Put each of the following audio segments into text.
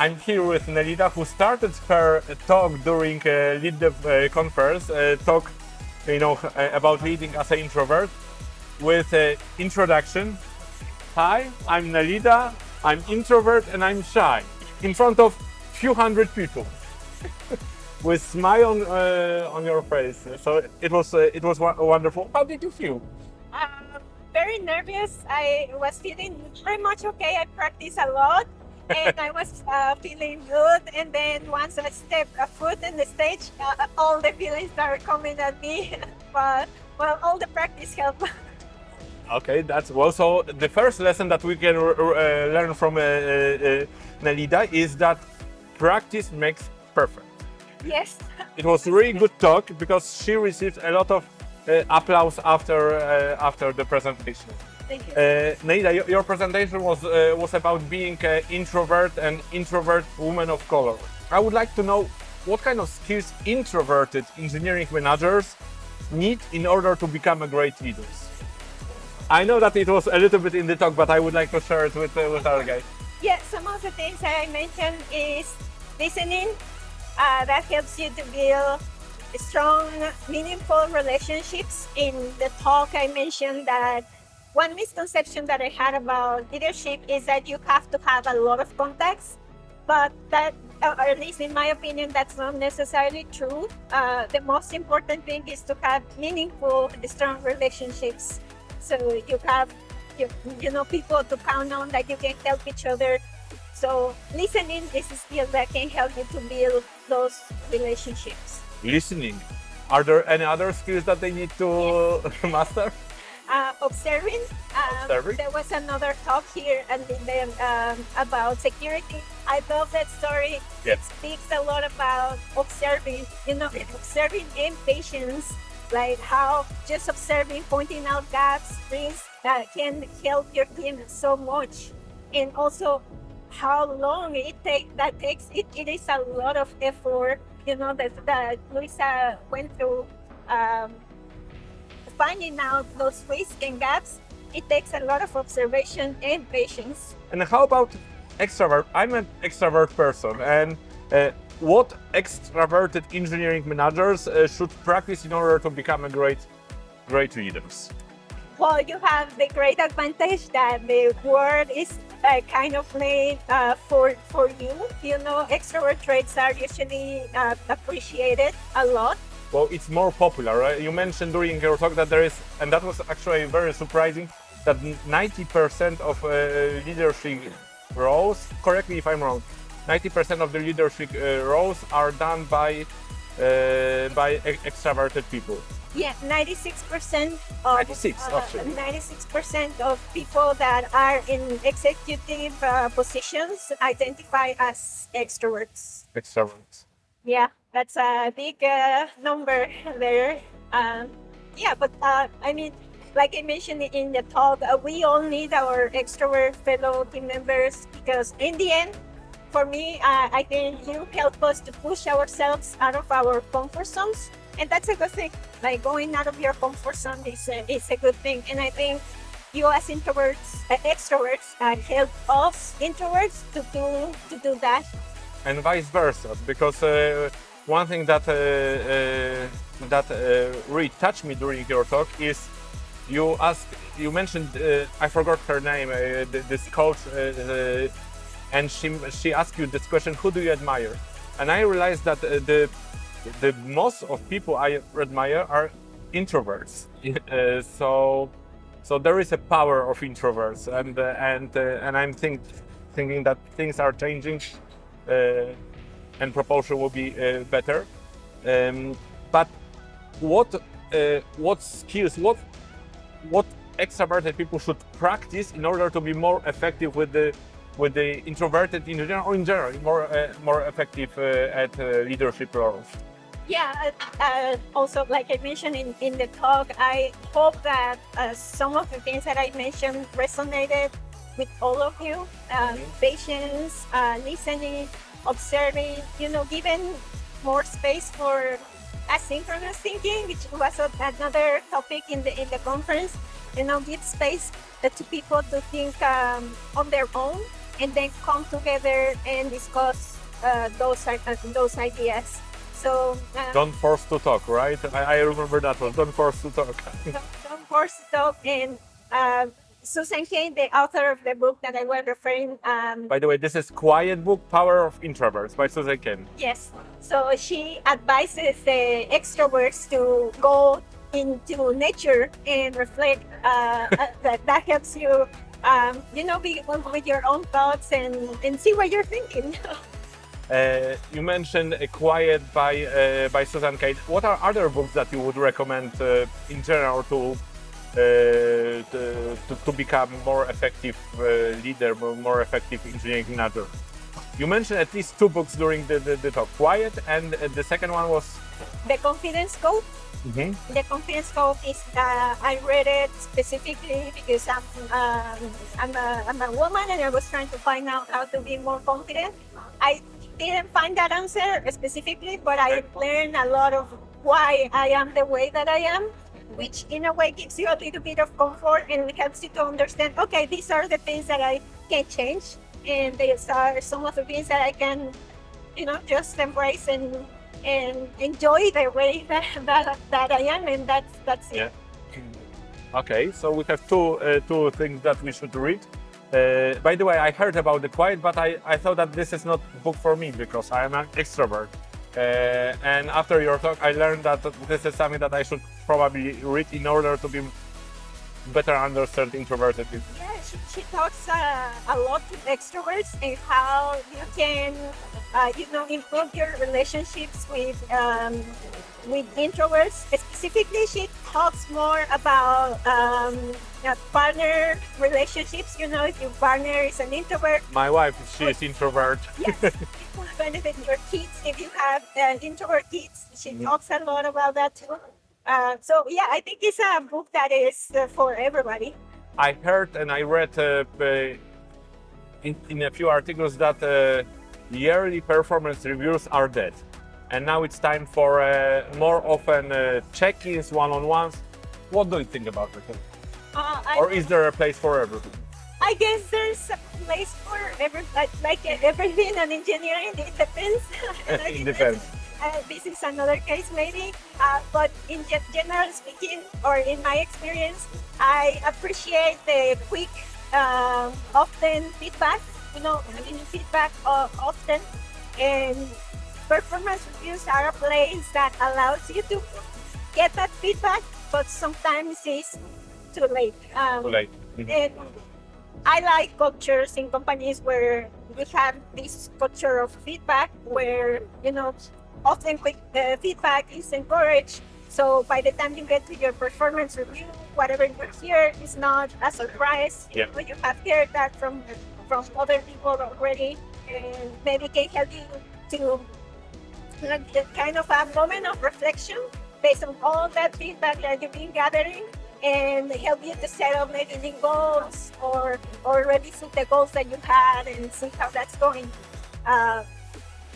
I'm here with Nelida, who started her talk during Lead Dev conference, talk, about leading as an introvert, with introduction. Hi, I'm Nelida. I'm introvert and I'm shy in front of few hundred people, with smile on your face. So it was wonderful. How did you feel? Very nervous. I was feeling pretty much okay. I practiced a lot and I was feeling good. And then once I stepped a foot in the stage, all the feelings started coming at me. But well, all the practice helped. Okay, that's well. So the first lesson that we can learn from Nelida is that practice makes perfect. Yes. It was really good talk because she received a lot of applause after the presentation. Thank you. Nelida, your presentation was about being an introvert and introvert woman of color. I would like to know what kind of skills introverted engineering managers need in order to become a great leaders. I know that it was a little bit in the talk, but I would like to share it with our guys. Yeah, some of the things that I mentioned is listening. That helps you to build strong, meaningful relationships. In the talk, I mentioned that one misconception that I had about leadership is that you have to have a lot of contacts, but that, or at least in my opinion, that's not necessarily true. The most important thing is to have meaningful, strong relationships. So you have, people to count on, that you can help each other. So listening is a skill that can help you to build those relationships. Listening. Are there any other skills that they need to master? Observing. Observing. There was another talk here and then about security. I love that story. Yes. It speaks a lot about observing, observing and patience, like how just observing, pointing out gaps, things that can help your team so much. And also how long it takes. It is a lot of effort, that Luisa went through, finding out those risks and gaps. It takes a lot of observation and patience. And how about extrovert? I'm an extrovert person, and what extroverted engineering managers should practice in order to become a great leaders? Well, you have the great advantage that the world is kind of made for you. Extrovert traits are usually appreciated a lot. Well, it's more popular, right? You mentioned during your talk that there is, and that was actually very surprising, that 90% of leadership roles, correct me if I'm wrong, 90% of the leadership roles are done by extroverted people. Yeah, 96% of 96% of people that are in executive positions identify as extroverts. Extroverts. Yeah, that's a big number there. Yeah, but I mean, like I mentioned in the talk, we all need our extrovert fellow team members, because in the end, for me, I think you help us to push ourselves out of our comfort zones. And that's a good thing. Like going out of your comfort zone is a good thing. And I think you as extroverts, help us introverts to do that. And vice versa, because one thing that really touched me during your talk is you mentioned, I forgot her name, this coach, and she asked you this question: who do you admire? And I realized that the most of people I admire are introverts. So there is a power of introverts, and I'm thinking that things are changing, and proportion will be better. But what skills, what extroverted people should practice in order to be more effective with the introverted in general, or in general more effective at leadership roles? Yeah, also, like I mentioned in the talk, I hope that some of the things that I mentioned resonated with all of you. Patience, listening, observing, giving more space for asynchronous thinking, which was another topic in the conference. Give space to people to think on their own. and then come together and discuss those ideas. So Don't force to talk, right? I remember that one. Don't force to talk. don't force to talk. And Susan Cain, the author of the book that I was referring, By the way, this is Quiet Book, Power of Introverts by Susan Cain. yes. So she advises the extroverts to go into nature and reflect. That helps you, be with your own thoughts and see what you're thinking. You mentioned Quiet by Susan Cain. What are other books that you would recommend in general to become more effective leader, more effective engineering manager? You mentioned at least two books during the talk, Quiet, and the second one was? The Confidence Code. Mm-hmm. The Confidence Code is I read it specifically because I'm a woman and I was trying to find out how to be more confident. I didn't find that answer specifically, but I learned a lot of why I am the way that I am, which in a way gives you a little bit of comfort and helps you to understand, okay, these are the things that I can change, and these are some of the things that I can, just embrace and enjoy the way that I am, and that's it. Yeah. Okay, so we have two things that we should read. By the way, I heard about the Quiet, but I thought that this is not a book for me because I am an extrovert. And after your talk, I learned that this is something that I should probably read in order to be better understand introverted people. Yeah, she talks a lot with extroverts and how you can, improve your relationships with introverts. Specifically, she talks more about partner relationships. If your partner is an introvert, My wife, she is introvert. yes, it will benefit your kids if you have introvert kids. She talks a lot about that too. So yeah, I think it's a book that is for everybody. I heard and I read in a few articles that yearly performance reviews are dead. And now it's time for more often check-ins, one-on-ones. What do you think about it? Or is there a place for everything? I guess there's a place for everything in engineering. It depends. It depends. This is another case maybe, but in general speaking, or in my experience, I appreciate the quick, often feedback. Feedback often, and performance reviews are a place that allows you to get that feedback, but sometimes it's too late. Too late. And I like cultures in companies where we have this culture of feedback, where often quick feedback is encouraged. So by the time you get to your performance review, whatever you hear is not a surprise. Yeah. You have heard that from other people already, and maybe can help you to kind of a moment of reflection based on all that feedback that you've been gathering, and help you to set up maybe new goals or revisit the goals that you had and see how that's going.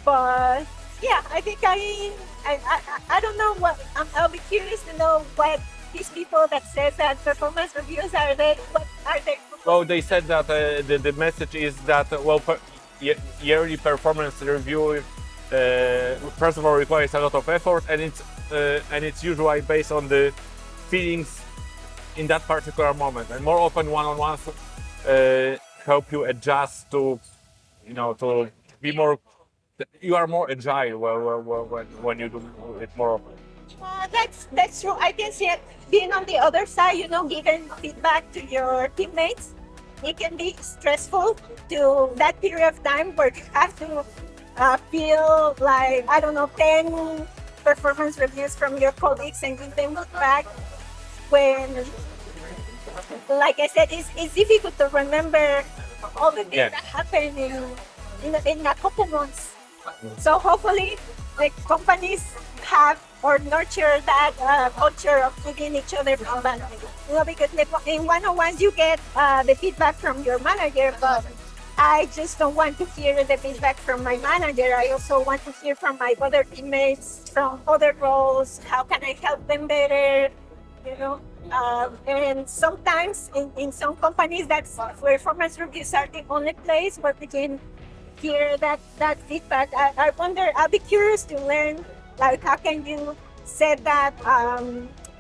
But yeah, I think I don't know what I'll be curious to know what these people that says that performance reviews are dead. What are they? Well, they said that the message is that yearly performance review first of all requires a lot of effort, and it's usually based on the feelings in that particular moment. And more often, one-on-ones help you adjust to be more. You are more agile when you do it more often. That's true. I can see it being on the other side, giving feedback to your teammates. It can be stressful to that period of time where you have to feel like, 10 performance reviews from your colleagues and give them back when, like I said, it's difficult to remember all the things that happened in a couple months. So hopefully the companies have or nurture that culture of giving each other feedback. Because in one-on-ones you get the feedback from your manager, but I just don't want to hear the feedback from my manager. I also want to hear from my other teammates from other roles. How can I help them better? And sometimes in some companies, that's performance reviews are the only place where we can hear that feedback. I wonder, I'll be curious to learn, like, how can you set that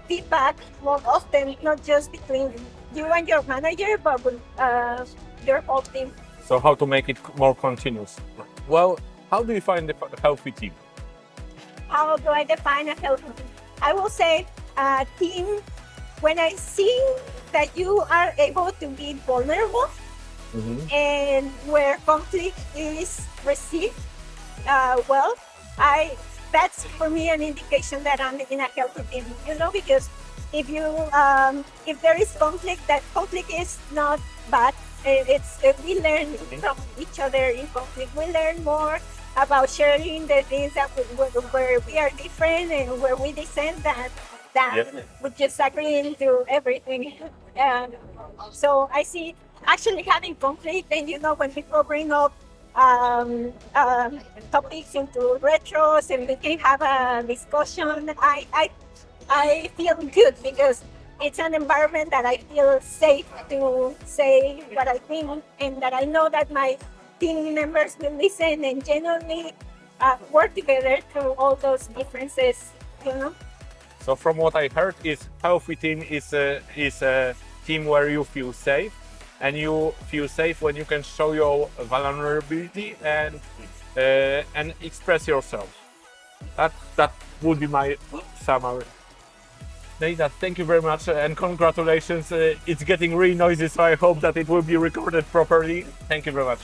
feedback more often, not just between you and your manager, but with your whole team. So how to make it more continuous? Well, how do you find a healthy team? How do I define a healthy team? I will say a team, when I see that you are able to be vulnerable and where conflict is received well, that's for me an indication that I'm in a healthy team. Because if you if there is conflict, that conflict is not bad. It's we learn from each other in conflict. We learn more about sharing the things that where we are different and where we dissent that we just agree into everything. And so I see actually having conflict, and when people bring up topics into retros and we can have a discussion, I feel good because it's an environment that I feel safe to say what I think, and that I know that my team members will listen and genuinely work together through all those differences. So from what I heard, is healthy team is a team where you feel safe, and you feel safe when you can show your vulnerability and express yourself. That would be my summary. Neida, thank you very much and congratulations. It's getting really noisy, so I hope that it will be recorded properly. Thank you very much.